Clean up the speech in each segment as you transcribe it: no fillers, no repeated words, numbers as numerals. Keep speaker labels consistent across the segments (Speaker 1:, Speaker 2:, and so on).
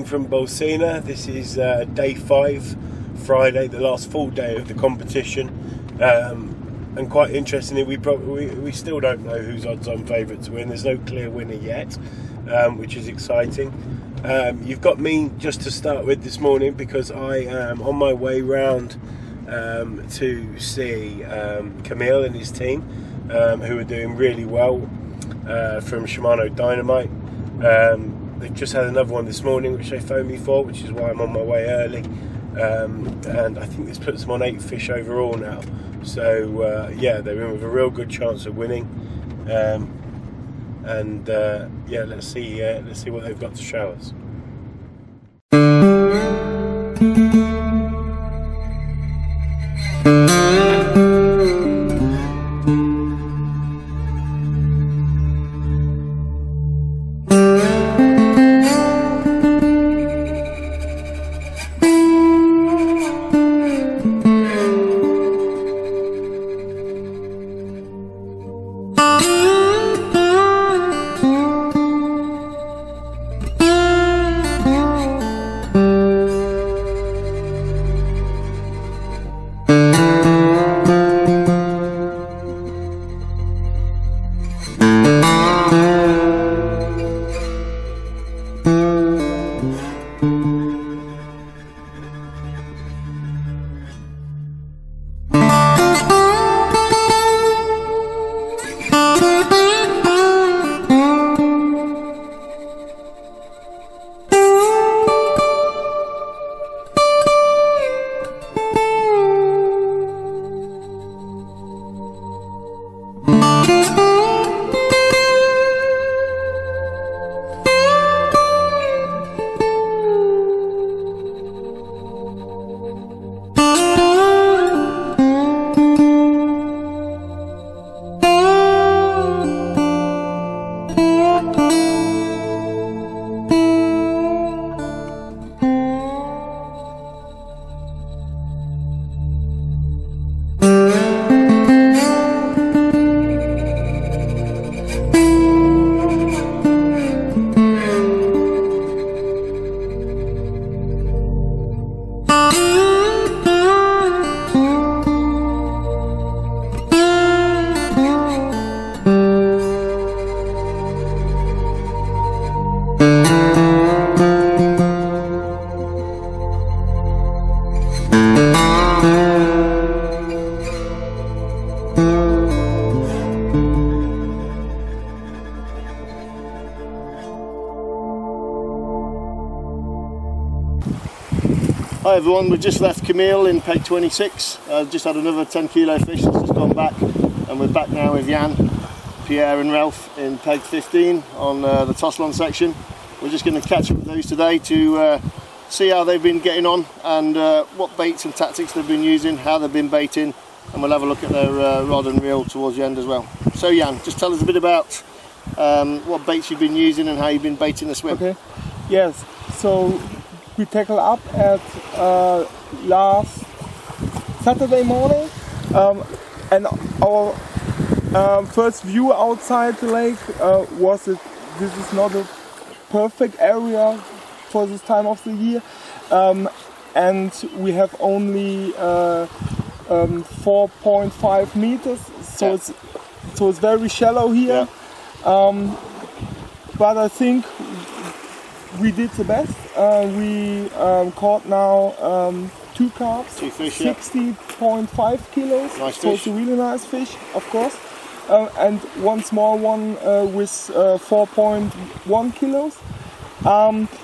Speaker 1: from Bolsena. This is day 5, Friday, the last full day of the competition. And quite interestingly, we still don't know who's odds-on favourite to win. There's no clear winner yet, which is exciting. You've got me just to start with this morning because I am on my way round to see Camille and his team, who are doing really well from Shimano Dynamite. They've just had another one this morning which they phoned me for, which is why I'm on my way early, and I think this puts them on 8 fish overall now. So yeah, they're in with a real good chance of winning, and yeah, let's see what they've got to show us.
Speaker 2: Hi everyone, we've just left Camille in peg 26, just had another 10 kilo fish that's just gone back, and we're back now with Jan, Pierre and Ralph in peg 15 on the Tosselon section. We're just going to catch up with those today to see how they've been getting on and what baits and tactics they've been using, how they've been baiting, and we'll have a look at their rod and reel towards the end as well. So Jan, just tell us a bit about what baits you've been using and how you've been baiting the swim.
Speaker 3: Okay, yes, so we tackle up at last Saturday morning, and our first view outside the lake was that this is not a perfect area for this time of the year, and we have only 4.5 meters, so it's very shallow here. But I think we did the best. We caught now 2 carps,
Speaker 2: 2 fish,
Speaker 3: 60.5 kilos.
Speaker 2: Nice
Speaker 3: so
Speaker 2: fish.
Speaker 3: it's a really nice fish, of course. And one small one with 4.1 kilos.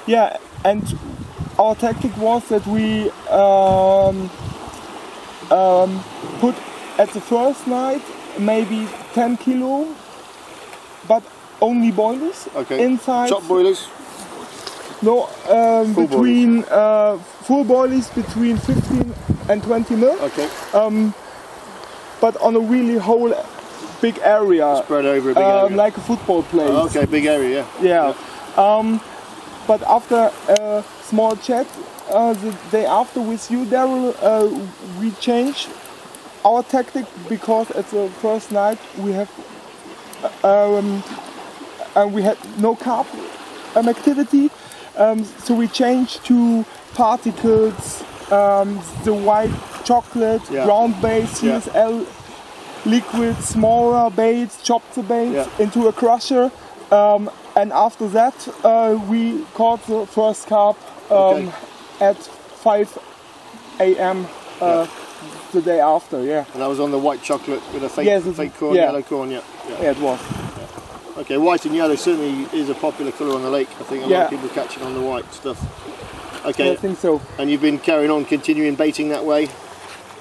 Speaker 3: Yeah, and our tactic was that we put at the first night maybe 10 kilo, but only boilies.
Speaker 2: Okay.
Speaker 3: Inside.
Speaker 2: Chop boilers?
Speaker 3: No,
Speaker 2: full
Speaker 3: between full boilies between 15 and 20 mil.
Speaker 2: Okay.
Speaker 3: But on a really whole big area.
Speaker 2: Spread over a big area.
Speaker 3: Like a football place.
Speaker 2: Oh, okay, big area,
Speaker 3: Yeah. But after a small chat the day after with you, Daryl, we changed our tactic because at the first night we have we had no carp activity, So we changed to particles, the white chocolate, ground base, CSL liquid, smaller baits, chopped the baits into a crusher, and after that we caught the first carp at 5 a.m. the day after.
Speaker 2: And that was on the white chocolate with a fake corn, yellow corn. Yeah,
Speaker 3: it was.
Speaker 2: Okay, white and yellow certainly is a popular colour on the lake. I think a lot of people catching on the white stuff. Okay,
Speaker 3: I think so.
Speaker 2: And you've been carrying on, continuing baiting that way?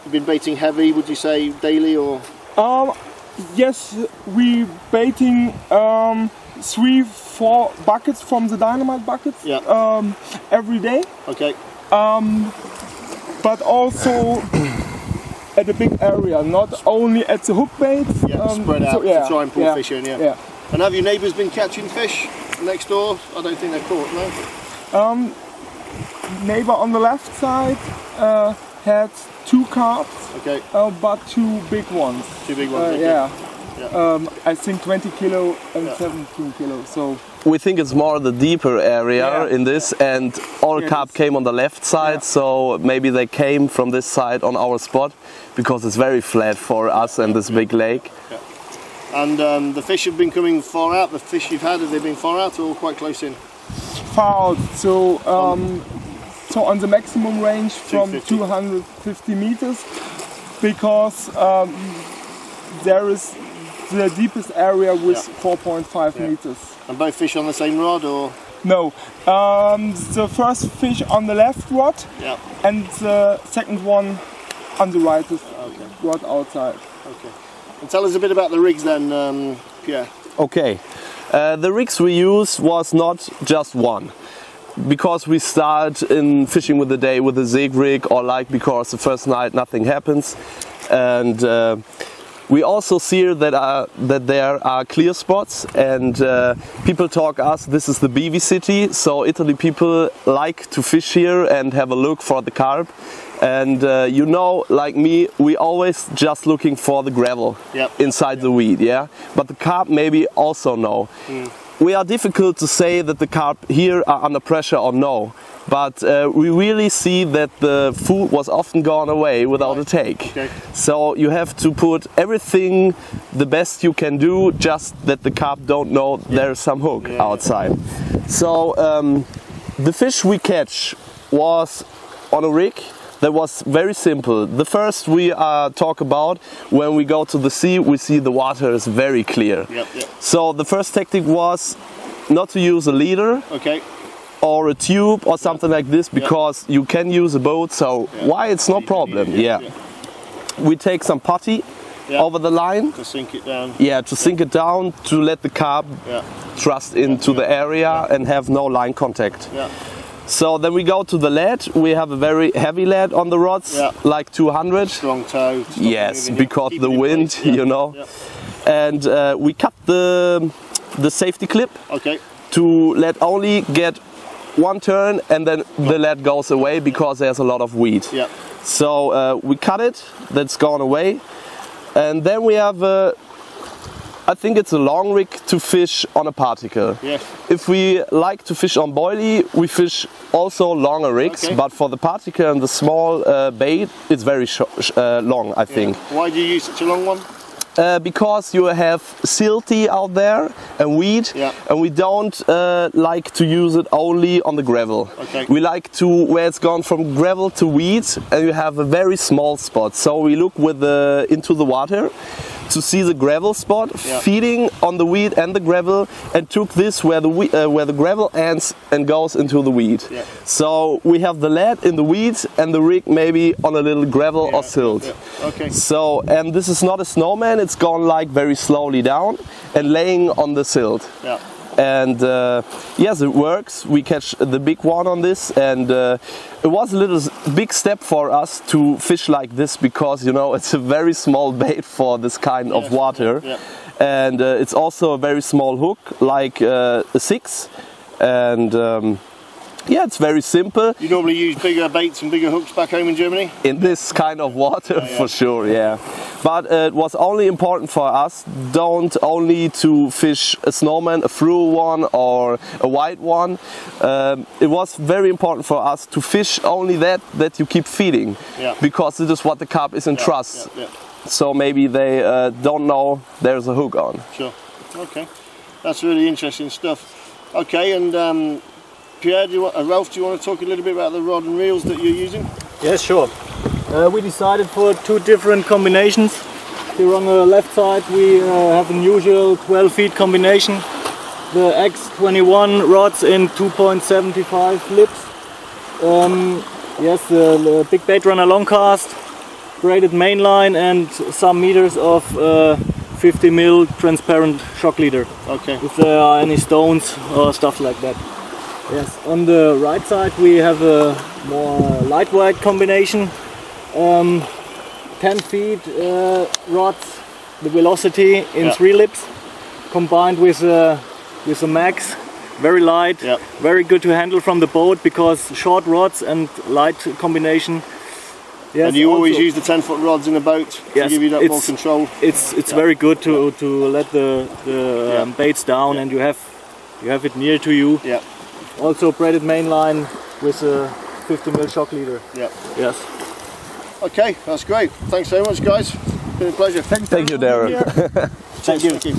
Speaker 2: You've been baiting heavy, would you say, daily or?
Speaker 3: Yes, we baiting 3-4 buckets from the Dynamite buckets every day.
Speaker 2: Okay.
Speaker 3: But also at a big area, not only at the hook baits.
Speaker 2: Spread out to try and pull fish in.
Speaker 3: Yeah.
Speaker 2: And have your neighbours been catching fish next door? I don't think they're caught, no?
Speaker 3: Neighbour on the left side had 2 carps, but 2 big ones.
Speaker 2: 2 big ones,
Speaker 3: I think 20 kilo and 17 kilo. So
Speaker 4: we think it's more the deeper area in this, and all carp came on the left side, so maybe they came from this side on our spot because it's very flat for us and this big lake.
Speaker 2: And the fish have been coming far out. The fish you've had, have they been far out or quite close in?
Speaker 3: Far out. So so on the maximum range from 250 meters, because there is the deepest area with 4.5 meters.
Speaker 2: And both fish on the same rod, or?
Speaker 3: No, the first fish on the left rod, and the second one on the right rod outside.
Speaker 2: Okay. And tell us a bit about the rigs then, Pierre.
Speaker 4: Okay, the rigs we use was not just one. Because we start in fishing with the day with a zig rig, or like because the first night nothing happens, and we also see that there are clear spots, and people talk us this is the BV city, so Italy people like to fish here and have a look for the carp, and you know, like me, we always just looking for the gravel inside the weed, but the carp maybe also know. We are difficult to say that the carp here are under pressure or no, but we really see that the food was often gone away without a take. So you have to put everything the best you can do, just that the carp don't know there's some hook outside. So the fish we catch was on a rig. That was very simple. The first we talk about, when we go to the sea, we see the water is very clear. So the first tactic was not to use a leader or a tube or something like this, because you can use a boat, so why it's no problem. We take some putty over the line.
Speaker 2: To sink it down.
Speaker 4: To sink it down, to let the carp thrust into the area and have no line contact. So then we go to the lead. We have a very heavy lead on the rods, like 200.
Speaker 2: Strong toe.
Speaker 4: Yes, because the wind, you know. And we cut the safety clip to let only get one turn, and then the lead goes away because there's a lot of weed. So we cut it, that's gone away. And then we have I think it's a long rig to fish on a particle. If we like to fish on boilie, we fish also longer rigs, but for the particle and the small bait, it's very long, I think.
Speaker 2: Why do you use such a long one?
Speaker 4: Because you have silty out there and weed, and we don't like to use it only on the gravel. We like to, where it's gone from gravel to weed, and you have a very small spot. So we look with into the water to see the gravel spot, feeding on the weed and the gravel, and took this where the gravel ends and goes into the weed. So we have the lead in the weeds and the rig maybe on a little gravel or silt. So, and this is not a snowman, it's gone like very slowly down and laying on the silt. And yes, it works. We catch the big one on this, and it was a little big step for us to fish like this, because you know it's a very small bait for this kind of water, and it's also a very small hook, like a 6, and yeah, it's very simple.
Speaker 2: You normally use bigger baits and bigger hooks back home in Germany?
Speaker 4: In this kind of water, for sure, but it was only important for us don't only to fish a snowman, a through one or a white one. It was very important for us to fish only that you keep feeding, because this is what the carp is in trust. So maybe they don't know there's a hook on.
Speaker 2: Sure. Okay, that's really interesting stuff. Okay, and Pierre, Ralph, do you want to talk a little bit about the rod and reels that you're using?
Speaker 5: Yes, sure. We decided for 2 different combinations. Here on the left side we have an usual 12 feet combination. The X21 rods in 2.75 lips. Yes, the big bait runner long cast, braided mainline, and some meters of 50 mil transparent shock leader. Okay. If there are any stones or stuff like that. Yes. On the right side we have a more lightweight combination. 10 feet rods, the velocity in 3 lips, combined with a max, very light, very good to handle from the boat because short rods and light combination. Yes,
Speaker 2: and you always use the 10-foot rods in the boat to give you that more control.
Speaker 5: It's very good to let the baits down and you have it near to you. Yeah. Also braided mainline with a 50 mil shock leader. Yeah. Yes.
Speaker 2: Okay, that's great. Thanks very much, guys. It's been a pleasure.
Speaker 4: Thank you, Darren.
Speaker 2: Thank you.